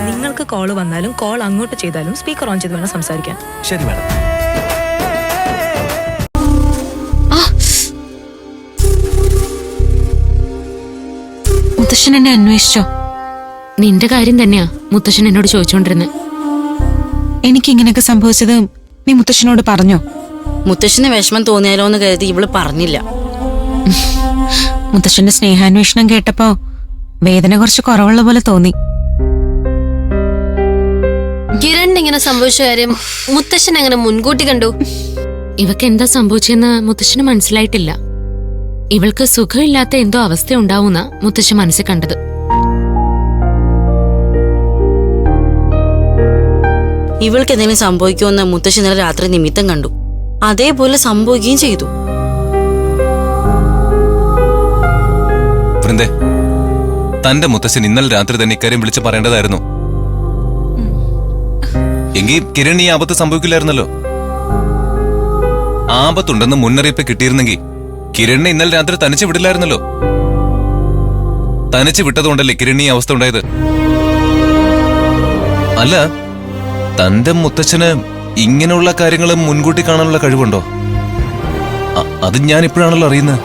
നിങ്ങൾക്ക് കോള് വന്നാലും കോൾ അങ്ങോട്ട് ചെയ്താലും സ്പീക്കർ ഓൺ ചെയ്ത് വേണം സംസാരിക്കാൻ. ശരി മാഡം. മുത്തശ്ശൻ എന്നെ അന്വേഷിച്ചോ? നിന്റെ കാര്യം തന്നെയാ മുത്തശ്ശൻ എന്നോട് ചോദിച്ചോണ്ടിരുന്നത്. എനിക്ക് ഇങ്ങനെയൊക്കെ സംഭവിച്ചത് നീ മുത്തശ്ശനോട് പറഞ്ഞോ? മുത്തശ്ശന് വിഷമം തോന്നിയാലോ എന്ന് കരുതി ഇവള് പറഞ്ഞില്ല. മുത്തശ്ശന്റെ സ്നേഹാന്വേഷണം കേട്ടപ്പോ വേദന കുറച്ച് കുറവുള്ള പോലെ തോന്നി. കിരണിന് ഇങ്ങനെ സംഭവിച്ച കാര്യം മുത്തശ്ശൻ എങ്ങനെ മുൻകൂട്ടി കണ്ടു? ഇവക്ക് എന്താ സംഭവിച്ചെന്ന് മുത്തശ്ശന് മനസ്സിലായിട്ടില്ല. ഇവൾക്ക് സുഖമില്ലാത്ത എന്തോ അവസ്ഥ ഉണ്ടാവുന്ന മുത്തശ്ശൻ മനസ്സിൽ കണ്ടത്. ഇവൾക്ക് എന്തെങ്കിലും സംഭവിക്കുമെന്ന് മുത്തശ്ശി ഇന്നലെ രാത്രി നിമിത്തം കണ്ടു. അതേപോലെ സംഭവിക്കുകയും ചെയ്തു. വൃന്ദേ, തന്റെ മുത്തശ്ശൻ ഇന്നലെ രാത്രി തന്നെ ഇക്കാര്യം വിളിച്ച് പറയേണ്ടതായിരുന്നു. എങ്കിൽ കിരൺ ഈ ആപത്ത് സംഭവിക്കില്ലായിരുന്നല്ലോ. ആപത്തുണ്ടെന്ന് മുന്നറിയിപ്പ് കിട്ടിയിരുന്നെങ്കിൽ കിരണിനെ ഇന്നലെ രാത്രി തനിച്ച് വിടില്ലായിരുന്നല്ലോ. തനിച്ച് വിട്ടതുകൊണ്ടല്ലേ കിരൺ ഈ അവസ്ഥ ഉണ്ടായത്. അല്ല, തന്റെ മുത്തച്ഛന് ഇങ്ങനെയുള്ള കാര്യങ്ങൾ മുൻകൂട്ടി കാണാനുള്ള കഴിവുണ്ടോ? അത് ഞാൻ ഇപ്പോഴാണല്ലോ അറിയുന്നത്.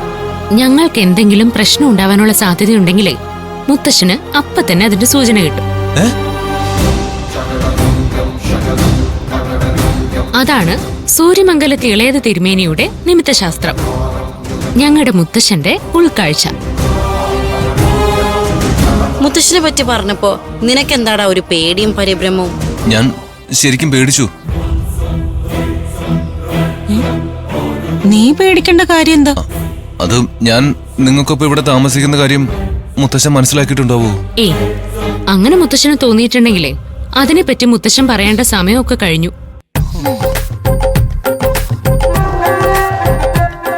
ഞങ്ങൾക്ക് എന്തെങ്കിലും പ്രശ്നം ഉണ്ടാവാനുള്ള സാധ്യതയുണ്ടെങ്കിലേ മുത്തശ്ശന് അപ്പൊ തന്നെ അതിന്റെ സൂചന കിട്ടും. അതാണ് സൂര്യമംഗലത്ത് ഇളയത് തിരുമേനിയുടെ നിമിത്തശാസ്ത്രം, ഞങ്ങളുടെ മുത്തശ്ശന്റെ ഉൾക്കാഴ്ച. മുത്തശ്ശനെ പറ്റി പറഞ്ഞപ്പോ നിനക്കെന്താടാ ഒരു പേടിയും പരിഭ്രമവും? ഞാൻ ശരിക്കും പേടിച്ചു. നീ പേടിക്കേണ്ട കാര്യം എന്താ? അത് ഞാൻ നിങ്ങൾക്കൊപ്പം ഇവിടെ താമസിക്കുന്ന കാര്യം മുത്തശ്ശൻ മനസ്സിലാക്കിയിട്ടുണ്ടാവോ? അങ്ങനെ മുത്തശ്ശന് തോന്നിയിട്ടുണ്ടെങ്കിലേ അതിനെപ്പറ്റി മുത്തശ്ശൻ പറയേണ്ട സമയമൊക്കെ കഴിഞ്ഞു.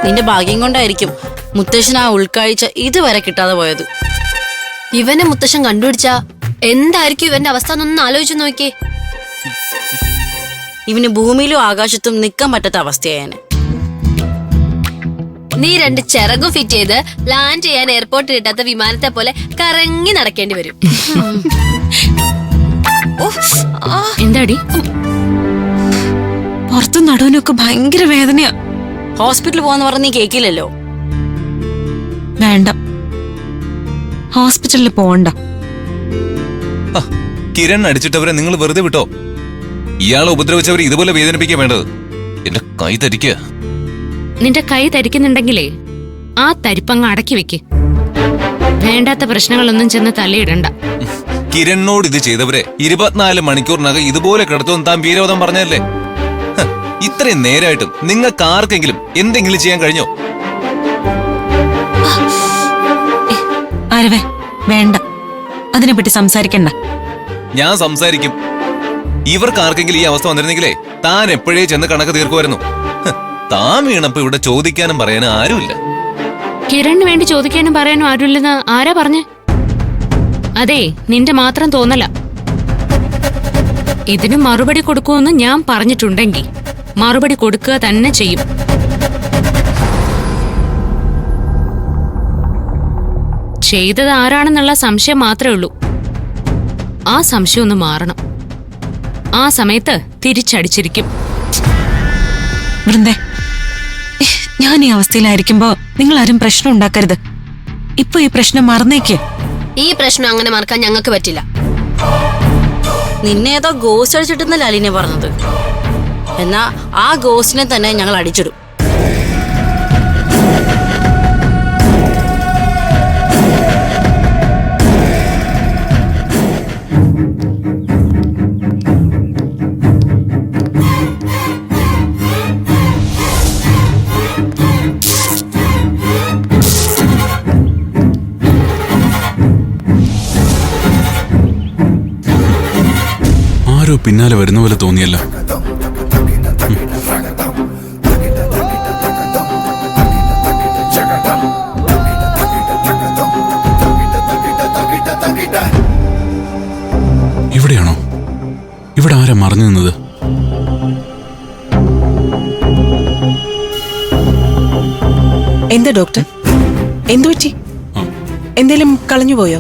നിന്റെ ഭാഗ്യം കൊണ്ടായിരിക്കും മുത്തശ്ശൻ ആ ഉൾക്കാഴ്ച ഇതുവരെ കിട്ടാതെ പോയത്. ഇവനെ മുത്തശ്ശൻ കണ്ടുപിടിച്ച എന്തായിരിക്കും ഇവന്റെ അവസ്ഥ എന്നൊന്ന് ആലോചിച്ചു നോക്കിയേ. ഇവന് ഭൂമിയിലും ആകാശത്തും നിൽക്കാൻ പറ്റാത്ത അവസ്ഥയായനെ. നീ 2 ചിറകും ഫിറ്റ് ചെയ്ത് ലാൻഡ് ചെയ്യാൻ എയർപോർട്ടിൽ ഇട്ടാത്ത വിമാനത്തെ പോലെ കറങ്ങി നടക്കേണ്ടി വരും. എന്താടി? പുറത്തു നടുവിനൊക്കെ ഭയങ്കര വേദനയാ. ഹോസ്പിറ്റലിൽ പോവാന്ന് പറഞ്ഞ നീ കേക്കില്ലല്ലോ. വേണ്ട, ഹോസ്പിറ്റലിൽ പോവണ്ട. കിരൺ അടിച്ചിട്ടവരെ നിങ്ങൾ വെറുതെ വിട്ടോ? ഇയാളെ ഉപദ്രവിച്ചവരെ ഇതുപോലെ വേദനിപ്പിക്കുക വേണ്ടത്. എന്റെ കൈ തരിക്കുക. നിന്റെ കൈ തരിക്കുന്നുണ്ടെങ്കിലേ ആ തരിപ്പങ്ങ് അടക്കി വെക്ക്. വേണ്ടാത്ത പ്രശ്നങ്ങളൊന്നും ചെന്ന് തലയിടണ്ട. കിരണിനോട് ഇത് ചെയ്തവരെ 24 മണിക്കൂറിനകം ഇതുപോലെ കിടത്തുമെന്ന് താൻ വീരവധം പറഞ്ഞല്ലേ? ഇത്രയും നേരായിട്ടും നിങ്ങൾക്ക് ആർക്കെങ്കിലും എന്തെങ്കിലും ചെയ്യാൻ കഴിഞ്ഞോ? ആരവേ, വേണ്ട, അതിനെപ്പറ്റി സംസാരിക്കണ്ട. ഞാൻ സംസാരിക്കും. ഇവർക്ക് ആർക്കെങ്കിലും ഈ അവസ്ഥ വന്നിരുന്നെങ്കിലേ താൻ എപ്പോഴേ ചെന്ന് കണക്ക് തീർക്കുമായിരുന്നു. താൻ വീണപ്പോ ഇവിടെ ചോദിക്കാനും പറയാനും ആരുമില്ല. കിരണിന് വേണ്ടി ചോദിക്കാനും പറയാനും ആരുമില്ലെന്ന് ആരാ പറഞ്ഞേ? അതെ, നിന്റെ മാത്രം തോന്നല. ഇതിന് മറുപടി കൊടുക്കുമെന്ന് ഞാൻ പറഞ്ഞിട്ടുണ്ടെങ്കിൽ മറുപടി കൊടുക്കുക തന്നെ ചെയ്യും. ചെയ്തത് ആരാണെന്നുള്ള സംശയം മാത്രമേ ഉള്ളൂ. ആ സംശയം ഒന്ന് മാറണം. ആ സമയത്ത് തിരിച്ചടിച്ചിരിക്കും. വൃന്ദേ, ഞാൻ ഈ അവസ്ഥയിലായിരിക്കുമ്പോ നിങ്ങൾ ആരും പ്രശ്നം ഉണ്ടാക്കരുത്. ഇപ്പൊ ഈ പ്രശ്നം മറന്നേക്ക്. ഈ പ്രശ്നം അങ്ങനെ മറക്കാൻ ഞങ്ങൾക്ക് പറ്റില്ല. നിന്നെ ഏതോ ഗോസ്റ്റ് അടിച്ചിട്ടെന്നല്ല അലീനെ പറഞ്ഞത്. എന്നാ ആ ഗോസ്റ്റിനെ തന്നെ ഞങ്ങൾ അടിച്ചിടും. ആരോ പിന്നാലെ വരുന്ന പോലെ തോന്നിയല്ലോ. ഇവിടെയാണോ? ഇവിടെ ആരാ മറഞ്ഞു നിന്നത്? എന്താ ഡോക്ടർ, എന്തു പറ്റി? എന്തേലും കളഞ്ഞുപോയോ?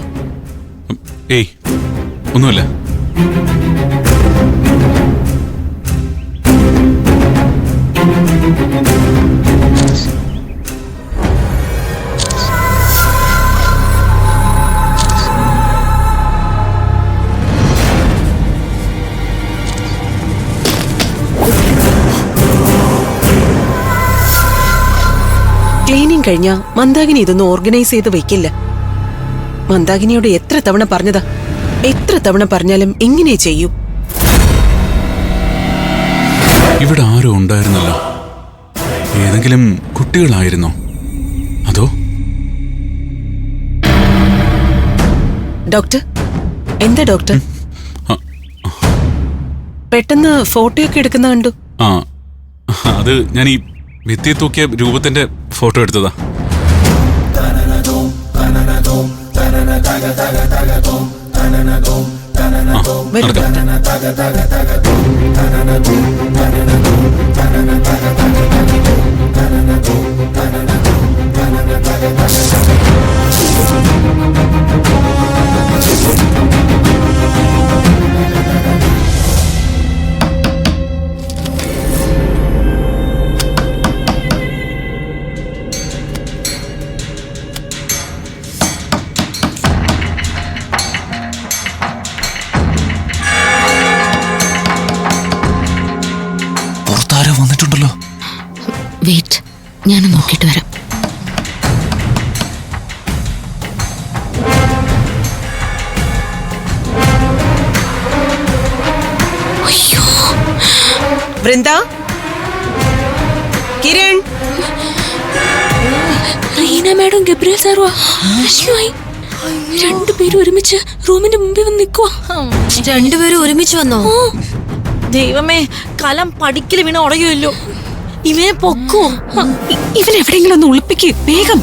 ഏയ് ഒന്നുമില്ല. ക്ലീനിങ് കഴിഞ്ഞ മന്ദാകിനി ഇതൊന്നും ഓർഗനൈസ് ചെയ്ത് വെക്കില്ല. മന്ദാകിനിയോട് എത്ര തവണ പറഞ്ഞതാ? എത്ര തവണ പറഞ്ഞാലും ഇങ്ങനെ ചെയ്യൂ. ഇവിടെ ആരോ ഉണ്ടായിരുന്നല്ലോ. ഏതെങ്കിലും കുട്ടികളായിരുന്നോ? അതോ? ഡോക്ടർ, എന്താ ഡോക്ടർ? ആ, പെട്ടെന്ന് ഫോട്ടോയൊക്കെ എടുക്കുന്ന കണ്ടു. ആ അത് ഞാൻ ഈ ഭിത്തിയെ തൂക്കിയ രൂപത്തിന്റെ ഫോട്ടോ എടുത്തതാ. വരൂ ഡോക്ടർ. പുറത്താരോ വന്നിട്ടുണ്ടല്ലോ. വെയിറ്റ്, ഞാൻ നോക്കിയിട്ട് വരാം. അയ്യോ, വൃന്ദ, കിരൺ, റീന മാഡം ഗബ്രിയൽ സാറുവാ. പ്രശ്നമായി. രണ്ടുപേരും ഒരുമിച്ച് റൂമിന്റെ മുമ്പിൽ വന്ന് നിൽക്കുവാ. രണ്ടുപേരും ഒരുമിച്ച് വന്നോ? ദൈവമേ, കലം പഠിക്കല് വീണ ഉടയുമല്ലോ. ഇവനെ പൊക്കോ. ഇവൻ എവിടെയെങ്കിലും ഒന്ന് ഒളിപ്പിക്ക് വേഗം.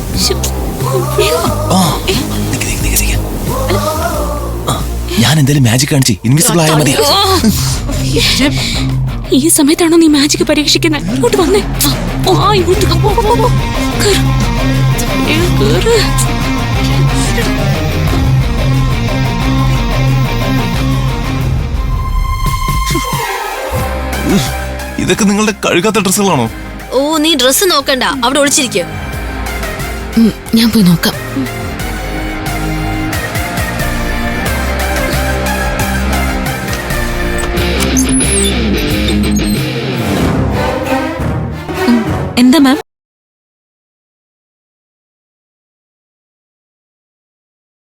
ഞാൻ എന്തായാലും മാജിക് കാണിച്ച് ഇൻവിസിബിൾ ആയാൽ മതി. ഈ സമയത്താണോ നീ മാജിക് പരീക്ഷിക്കുന്നത്? ഇങ്ങോട്ട് വന്നേ. ഇങ്ങോട്ട് കേറ്. കേറ്. ഇതൊക്കെ നിങ്ങളുടെ കഴുകാത്ത ഡ്രസ്സുകളാണോ? ഓ, നീ ഡ്രസ്സ് നോക്കണ്ട, അവിടെ ഒളിച്ചിരിക്കും. ഞാൻ പോയി നോക്കാം. എന്താ മാം?